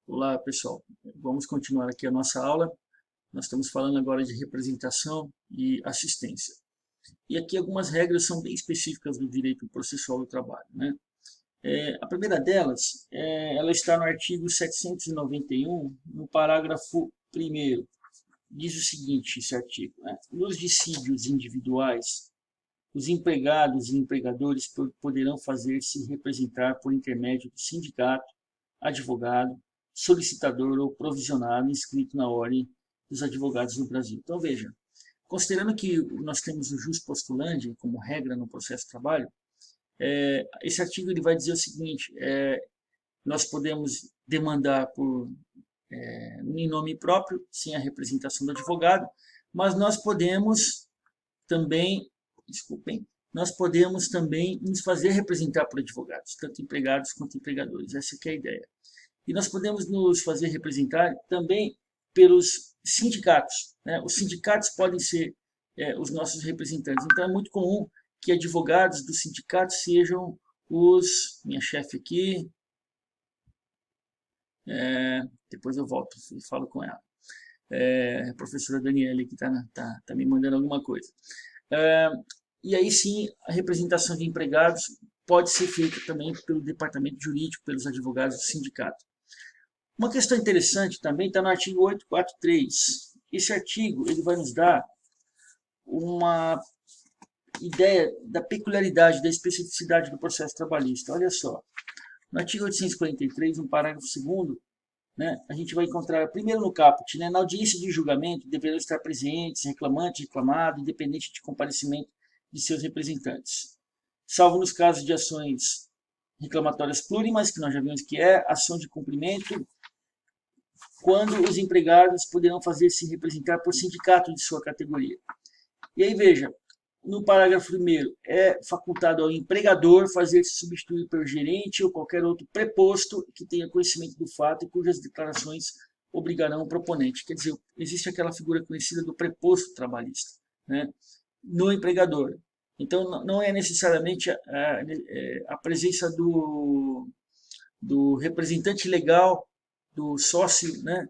Olá, pessoal. Vamos continuar aqui a nossa aula. Nós estamos falando agora de representação e assistência. E aqui algumas regras são bem específicas do direito processual do trabalho, né? A primeira delas, ela está no artigo 791, no parágrafo 1º. Diz o seguinte, esse artigo, né? Nos dissídios individuais, os empregados e empregadores poderão fazer-se representar por intermédio do sindicato, advogado, solicitador ou provisionado inscrito na Ordem dos Advogados do Brasil. Então, veja, considerando que nós temos o jus postulandi como regra no processo de trabalho, esse artigo ele vai dizer o seguinte, nós podemos demandar em nome próprio, sem a representação do advogado, mas nós podemos também, desculpem, nós podemos também nos fazer representar por advogados, tanto empregados quanto empregadores. Essa que é a ideia. E nós podemos nos fazer representar também pelos sindicatos, né? Os sindicatos podem ser os nossos representantes. Então é muito comum que advogados dos sindicatos sejam minha chefe aqui, depois eu volto e falo com ela. A professora Daniela que tá me mandando alguma coisa. E aí sim, a representação de empregados pode ser feita também pelo departamento jurídico, pelos advogados do sindicato. Uma questão interessante também está no artigo 843. Esse artigo ele vai nos dar uma ideia da peculiaridade, da especificidade do processo trabalhista. Olha só, no artigo 843, no parágrafo 2º, né, a gente vai encontrar, primeiro no caput, né, na audiência de julgamento deverão estar presentes reclamante, reclamado, independente de comparecimento de seus representantes, salvo nos casos de ações reclamatórias plurimas, que nós já vimos que é ação de cumprimento, quando os empregados poderão fazer-se representar por sindicato de sua categoria. E aí veja, no parágrafo 1º, é facultado ao empregador fazer-se substituir pelo gerente ou qualquer outro preposto que tenha conhecimento do fato e cujas declarações obrigarão o proponente. Quer dizer, existe aquela figura conhecida do preposto trabalhista, né, no empregador. Então, não é necessariamente a presença do representante legal, do sócio, né,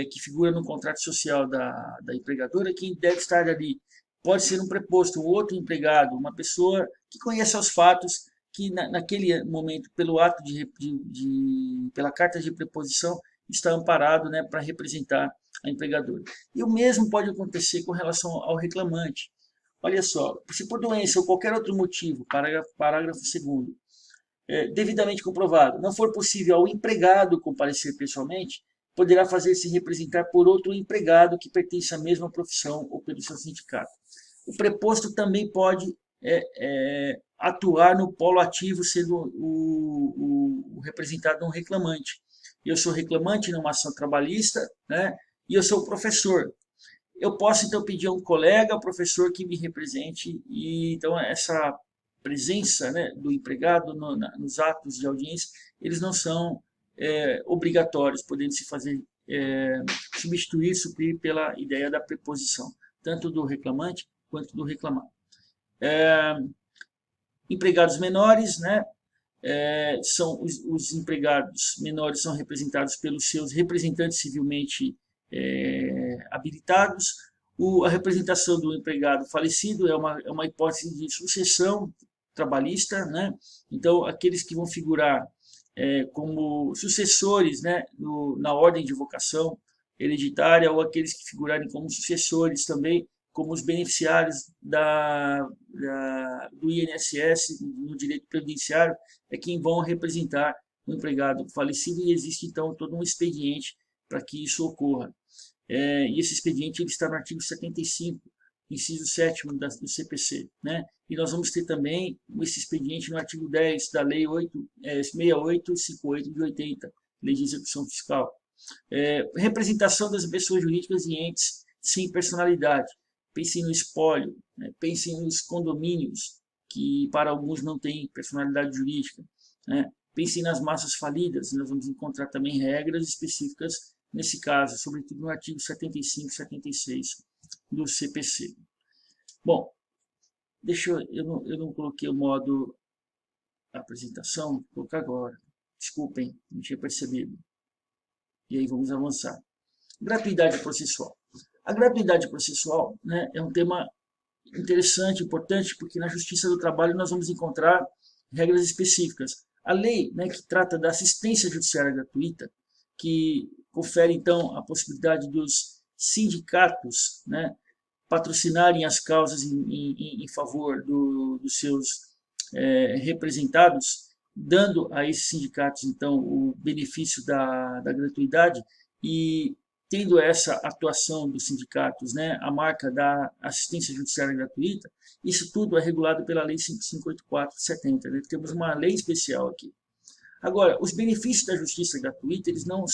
que figura no contrato social da empregadora, quem deve estar ali. Pode ser um preposto, um outro empregado, uma pessoa que conheça os fatos, que naquele momento, pelo ato pela carta de preposição, está amparado, né, para representar a empregadora. E o mesmo pode acontecer com relação ao reclamante. Olha só, se por doença ou qualquer outro motivo, parágrafo 2º, devidamente comprovado, não for possível ao empregado comparecer pessoalmente, poderá fazer-se representar por outro empregado que pertence à mesma profissão ou pelo seu sindicato. O preposto também pode atuar no polo ativo, sendo o representado de um reclamante. Eu sou reclamante numa ação trabalhista, né, e eu sou o professor. Eu posso, então, pedir a um colega, professor, que me represente, e então essa presença, né, do empregado nos atos de audiência, eles não são obrigatórios, podendo se fazer substituir, suprir pela ideia da preposição, tanto do reclamante quanto do reclamado. Empregados menores, né, são os empregados menores são representados pelos seus representantes civilmente habilitados. A representação do empregado falecido é uma hipótese de sucessão trabalhista, né? Então, aqueles que vão figurar como sucessores, né, na ordem de vocação hereditária, ou aqueles que figurarem como sucessores também, como os beneficiários do INSS, no direito previdenciário, é quem vão representar o empregado falecido, e existe então todo um expediente para que isso ocorra. E esse expediente ele está no artigo 75, inciso 7º do CPC, né? E nós vamos ter também esse expediente no artigo 10 da Lei 6858 de 80, Lei de Execução Fiscal. Representação das pessoas jurídicas e entes sem personalidade. Pensem no espólio, né? Pensem nos condomínios, que para alguns não têm personalidade jurídica, né? Pensem nas massas falidas, nós vamos encontrar também regras específicas nesse caso, sobretudo no artigo 75 e 76 do CPC. Bom, eu não coloquei o modo apresentação, vou colocar agora. Desculpem, não tinha percebido. E aí vamos avançar. Gratuidade processual. A gratuidade processual, né, é um tema interessante, importante, porque na Justiça do Trabalho nós vamos encontrar regras específicas. A lei, né, que trata da assistência judiciária gratuita, que confere então a possibilidade dos sindicatos, né, patrocinarem as causas em favor dos seus representados, dando a esses sindicatos então o benefício da gratuidade e tendo essa atuação dos sindicatos, né, a marca da assistência judiciária gratuita, isso tudo é regulado pela Lei 5584 de 70. Né? Temos uma lei especial aqui. Agora, os benefícios da justiça gratuita, eles não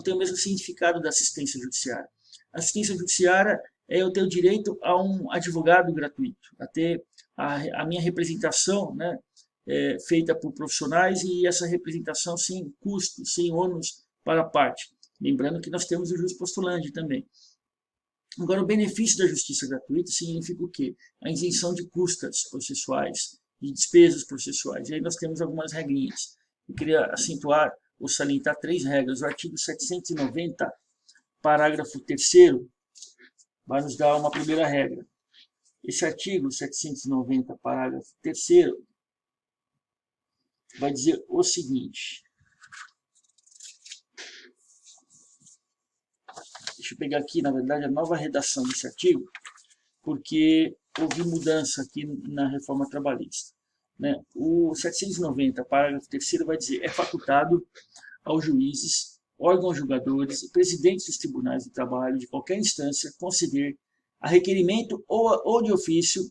têm o mesmo significado da assistência judiciária. A assistência judiciária é eu ter o direito a um advogado gratuito, a ter a minha representação, né, feita por profissionais e essa representação sem custos, sem ônus para a parte. Lembrando que nós temos o jus postulandi também. Agora, o benefício da justiça gratuita significa o quê? A isenção de custas processuais, de despesas processuais. E aí nós temos algumas regrinhas. Eu queria acentuar ou salientar 3 regras. O artigo 790, parágrafo 3º, vai nos dar uma primeira regra. Esse artigo 790, parágrafo 3º, vai dizer o seguinte. Deixa eu pegar aqui, na verdade, a nova redação desse artigo, porque houve mudança aqui na reforma trabalhista. Né? O 790, parágrafo 3º, vai dizer: é facultado aos juízes, órgãos julgadores e presidentes dos tribunais do trabalho de qualquer instância conceder, a requerimento ou de ofício,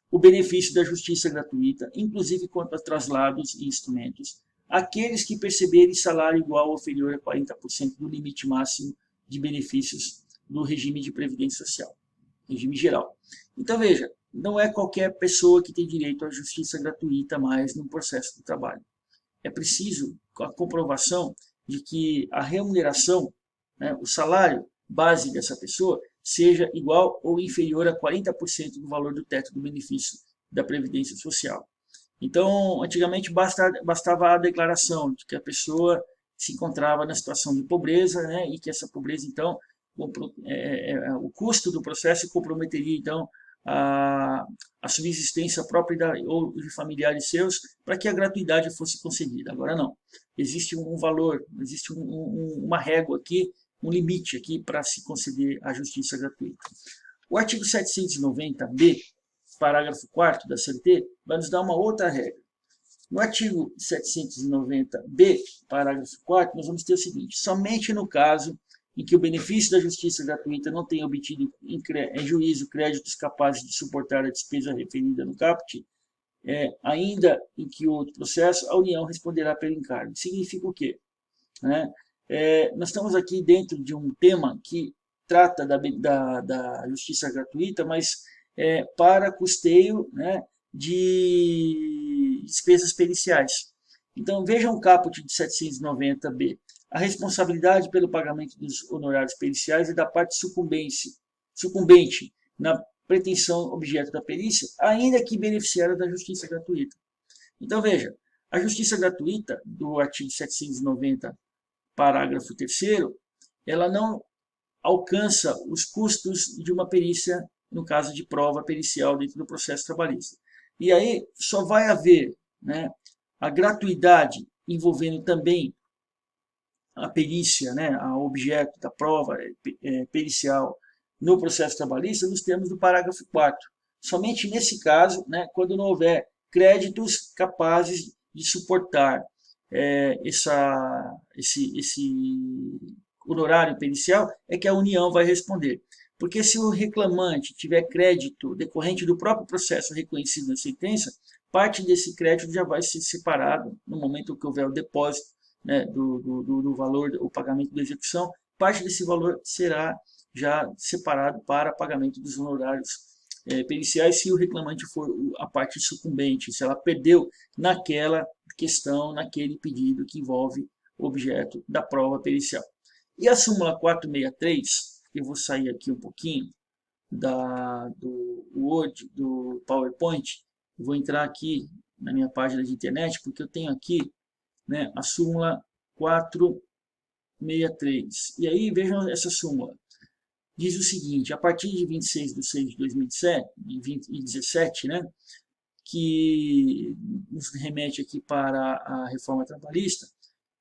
o benefício da justiça gratuita, inclusive quanto a traslados e instrumentos, aqueles que perceberem salário igual ou inferior a 40% do limite máximo de benefícios do regime de previdência social, regime geral. Então, veja, não é qualquer pessoa que tem direito à justiça gratuita mais no processo do trabalho. É preciso a comprovação de que a remuneração, né, o salário base dessa pessoa, seja igual ou inferior a 40% do valor do teto do benefício da Previdência Social. Então, antigamente bastava a declaração de que a pessoa se encontrava na situação de pobreza, né, e que essa pobreza, então, o custo do processo comprometeria, então, a subsistência própria ou de familiares seus para que a gratuidade fosse concedida. Agora não. Existe um valor, existe uma régua aqui, um limite aqui para se conceder a justiça gratuita. O artigo 790b, parágrafo 4º da CLT, vai nos dar uma outra regra. No artigo 790b, parágrafo 4º, nós vamos ter o seguinte: somente no caso em que o benefício da justiça gratuita não tenha obtido em juízo créditos capazes de suportar a despesa referida no caput, ainda em que outro processo, a União responderá pelo encargo. Significa o quê? Nós estamos aqui dentro de um tema que trata da justiça gratuita, mas para custeio, né, de despesas periciais. Então, vejam o caput de 790b. A responsabilidade pelo pagamento dos honorários periciais é da parte sucumbente na pretensão objeto da perícia, ainda que beneficiária da justiça gratuita. Então, veja, a justiça gratuita do artigo 790, parágrafo 3º, ela não alcança os custos de uma perícia, no caso de prova pericial dentro do processo trabalhista. E aí só vai haver, né, a gratuidade envolvendo também a perícia, né, a objeto da prova pericial no processo trabalhista, nos termos do parágrafo 4º. Somente nesse caso, né, quando não houver créditos capazes de suportar esse honorário pericial, é que a União vai responder. Porque se o reclamante tiver crédito decorrente do próprio processo reconhecido na sentença, parte desse crédito já vai ser separado no momento que houver o depósito, né, do valor, o pagamento da execução, parte desse valor será já separado para pagamento dos honorários periciais se o reclamante for a parte sucumbente, se ela perdeu naquela questão, naquele pedido que envolve o objeto da prova pericial. E a súmula 463, eu vou sair aqui um pouquinho do Word, do PowerPoint, eu vou entrar aqui na minha página de internet, porque eu tenho aqui, né, a súmula 4 63. E aí vejam essa súmula. Diz o seguinte, a partir de 26 de 6 de 2017, né, que nos remete aqui para a reforma trabalhista,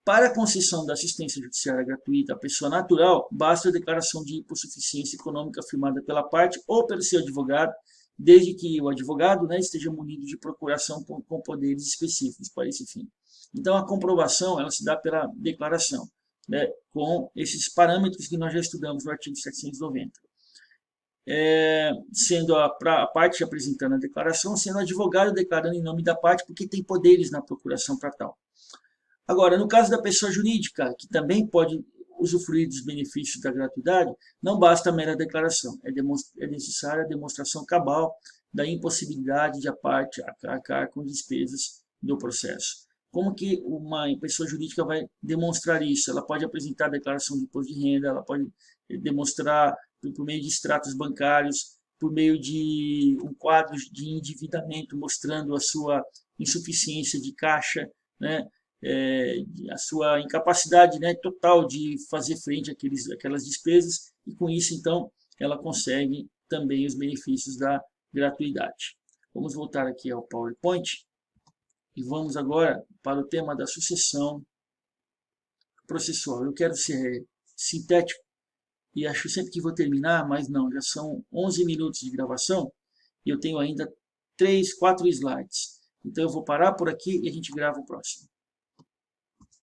para a concessão da assistência judiciária gratuita à pessoa natural, basta a declaração de hipossuficiência econômica firmada pela parte ou pelo seu advogado, desde que o advogado, né, esteja munido de procuração com poderes específicos para esse fim. Então, a comprovação ela se dá pela declaração, né, com esses parâmetros que nós já estudamos no artigo 790. Sendo a parte apresentando a declaração, sendo o advogado declarando em nome da parte, porque tem poderes na procuração para tal. Agora, no caso da pessoa jurídica, que também pode usufruir dos benefícios da gratuidade, não basta a mera declaração, é necessária a demonstração cabal da impossibilidade de a parte arcar com despesas do processo. Como que uma pessoa jurídica vai demonstrar isso? Ela pode apresentar a declaração de imposto de renda, ela pode demonstrar por meio de extratos bancários, por meio de um quadro de endividamento mostrando a sua insuficiência de caixa, né? A sua incapacidade, né, total de fazer frente àquelas despesas, e com isso, então, ela consegue também os benefícios da gratuidade. Vamos voltar aqui ao PowerPoint e vamos agora para o tema da sucessão processual. Eu quero ser sintético e acho sempre que vou terminar, mas não, já são 11 minutos de gravação e eu tenho ainda 4 slides. Então eu vou parar por aqui e a gente grava o próximo.